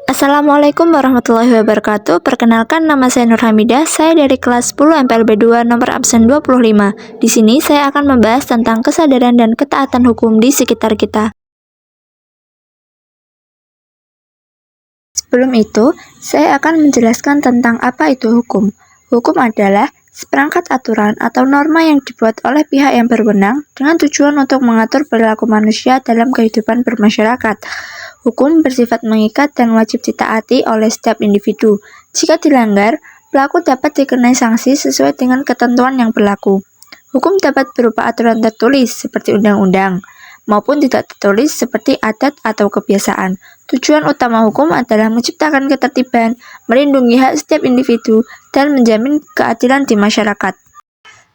Assalamualaikum warahmatullahi wabarakatuh. Perkenalkan, nama saya Nur Hamidah. Saya dari kelas 10 MPLB 2 nomor absen 25. Di sini saya akan membahas tentang kesadaran dan ketaatan hukum di sekitar kita. Sebelum itu, saya akan menjelaskan tentang apa itu hukum. Hukum adalah seperangkat aturan atau norma yang dibuat oleh pihak yang berwenang dengan tujuan untuk mengatur perilaku manusia dalam kehidupan bermasyarakat. Hukum bersifat mengikat dan wajib ditaati oleh setiap individu. Jika dilanggar, pelaku dapat dikenai sanksi sesuai dengan ketentuan yang berlaku. Hukum dapat berupa aturan tertulis seperti undang-undang, maupun tidak tertulis seperti adat atau kebiasaan. Tujuan utama hukum adalah menciptakan ketertiban, melindungi hak setiap individu, dan menjamin keadilan di masyarakat.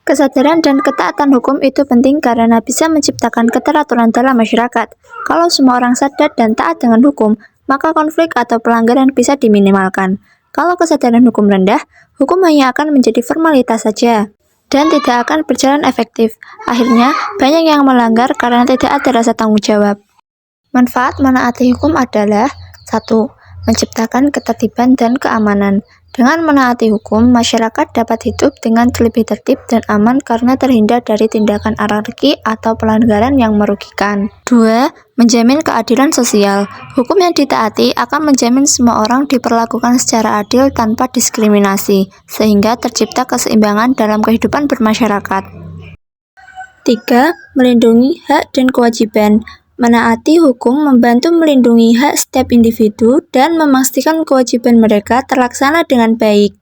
Kesadaran dan ketaatan hukum itu penting karena bisa menciptakan keteraturan dalam masyarakat. Kalau semua orang sadar dan taat dengan hukum, maka konflik atau pelanggaran bisa diminimalkan. Kalau kesadaran hukum rendah, hukum hanya akan menjadi formalitas saja dan tidak akan berjalan efektif. Akhirnya, banyak yang melanggar karena tidak ada rasa tanggung jawab. Manfaat menaati hukum adalah 1. Menciptakan ketertiban dan keamanan. Dengan menaati hukum, masyarakat dapat hidup dengan lebih tertib dan aman karena terhindar dari tindakan anarki atau pelanggaran yang merugikan. 2. Menjamin keadilan sosial. Hukum yang ditaati akan menjamin semua orang diperlakukan secara adil tanpa diskriminasi, sehingga tercipta keseimbangan dalam kehidupan bermasyarakat. 3. Melindungi hak dan kewajiban. Menaati hukum membantu melindungi hak setiap individu dan memastikan kewajiban mereka terlaksana dengan baik.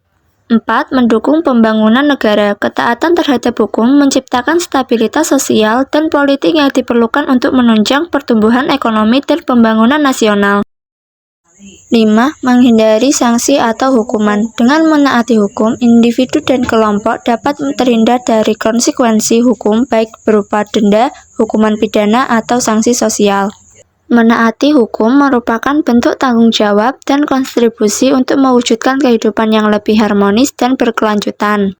4. Mendukung pembangunan negara. Ketaatan terhadap hukum menciptakan stabilitas sosial dan politik yang diperlukan untuk menunjang pertumbuhan ekonomi dan pembangunan nasional. 5. Menghindari sanksi atau hukuman. Dengan menaati hukum, individu dan kelompok dapat terhindar dari konsekuensi hukum baik berupa denda, hukuman pidana, atau sanksi sosial. Menaati hukum merupakan bentuk tanggung jawab dan kontribusi untuk mewujudkan kehidupan yang lebih harmonis dan berkelanjutan.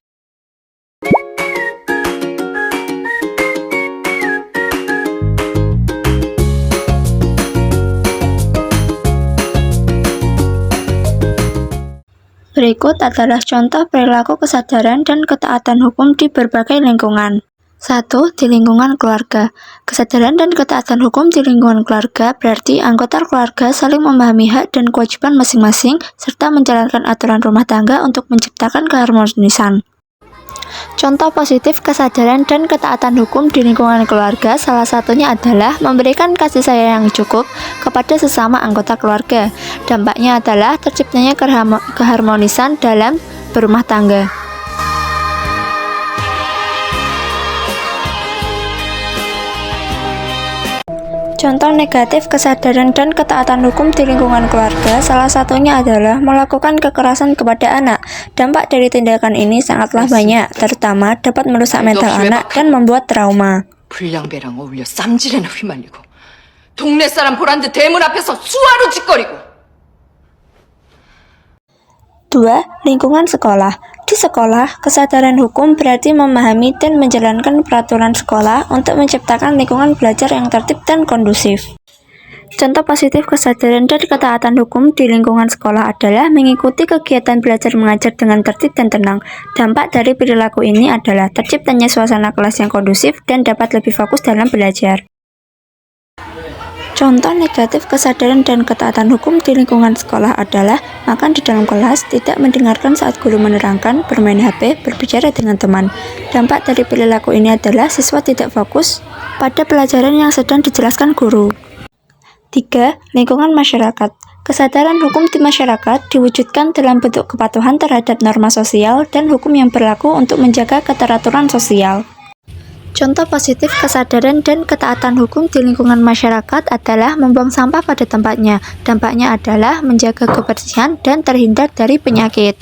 Berikut adalah contoh perilaku kesadaran dan ketaatan hukum di berbagai lingkungan. 1. Di lingkungan keluarga. Kesadaran dan ketaatan hukum di lingkungan keluarga berarti anggota keluarga saling memahami hak dan kewajiban masing-masing serta menjalankan aturan rumah tangga untuk menciptakan keharmonisan. Contoh positif kesadaran dan ketaatan hukum di lingkungan keluarga salah satunya adalah memberikan kasih sayang yang cukup kepada sesama anggota keluarga. Dampaknya adalah terciptanya keharmonisan dalam berumah tangga. Contoh negatif kesadaran dan ketaatan hukum di lingkungan keluarga salah satunya adalah melakukan kekerasan kepada anak. Dampak dari tindakan ini sangatlah banyak, terutama dapat merusak mental anak dan membuat trauma. 불량배랑 어울려 쌈질에나 휘말리고 동네 사람 보란 듯 대문 앞에서 수화로 짓거리고. 2. Lingkungan sekolah. Di sekolah, kesadaran hukum berarti memahami dan menjalankan peraturan sekolah untuk menciptakan lingkungan belajar yang tertib dan kondusif. Contoh positif kesadaran dan ketaatan hukum di lingkungan sekolah adalah mengikuti kegiatan belajar mengajar dengan tertib dan tenang. Dampak dari perilaku ini adalah terciptanya suasana kelas yang kondusif dan dapat lebih fokus dalam belajar. Contoh negatif kesadaran dan ketaatan hukum di lingkungan sekolah adalah makan di dalam kelas, tidak mendengarkan saat guru menerangkan, bermain HP, berbicara dengan teman. Dampak dari perilaku ini adalah siswa tidak fokus pada pelajaran yang sedang dijelaskan guru. 3. Lingkungan masyarakat. Kesadaran hukum di masyarakat diwujudkan dalam bentuk kepatuhan terhadap norma sosial dan hukum yang berlaku untuk menjaga keteraturan sosial. Contoh positif kesadaran dan ketaatan hukum di lingkungan masyarakat adalah membuang sampah pada tempatnya. Dampaknya adalah menjaga kebersihan dan terhindar dari penyakit.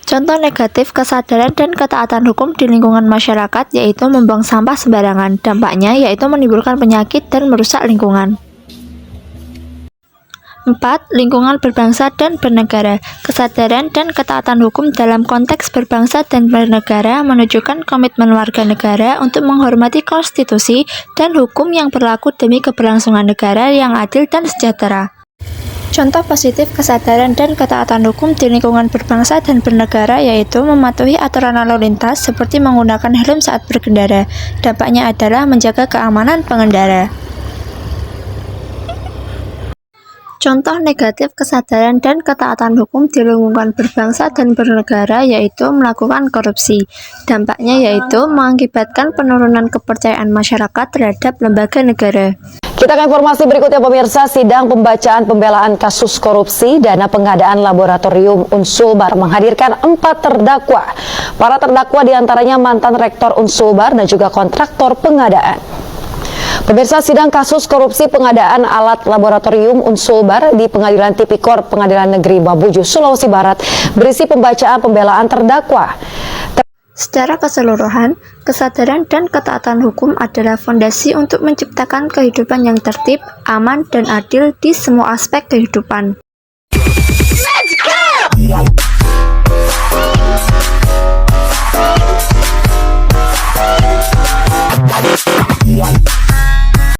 Contoh negatif kesadaran dan ketaatan hukum di lingkungan masyarakat yaitu membuang sampah sembarangan. Dampaknya yaitu menimbulkan penyakit dan merusak lingkungan. 4. Lingkungan berbangsa dan bernegara. Kesadaran dan ketaatan hukum dalam konteks berbangsa dan bernegara menunjukkan komitmen warga negara untuk menghormati konstitusi dan hukum yang berlaku demi keberlangsungan negara yang adil dan sejahtera. Contoh positif kesadaran dan ketaatan hukum di lingkungan berbangsa dan bernegara yaitu mematuhi aturan lalu lintas seperti menggunakan helm saat berkendara. Dampaknya adalah menjaga keamanan pengendara. Contoh negatif kesadaran dan ketaatan hukum di lingkungan berbangsa dan bernegara yaitu melakukan korupsi. Dampaknya yaitu mengakibatkan penurunan kepercayaan masyarakat terhadap lembaga negara. Kita ke informasi berikutnya pemirsa, sidang pembacaan pembelaan kasus korupsi dana pengadaan laboratorium Unsulbar menghadirkan 4 terdakwa. Para terdakwa diantaranya mantan rektor Unsulbar dan juga kontraktor pengadaan. Pemirsa, sidang kasus korupsi pengadaan alat laboratorium Unsulbar di Pengadilan Tipikor Pengadilan Negeri Mabuju, Sulawesi Barat berisi pembacaan pembelaan terdakwa. Secara keseluruhan, kesadaran dan ketaatan hukum adalah fondasi untuk menciptakan kehidupan yang tertib, aman, dan adil di semua aspek kehidupan. Let's go!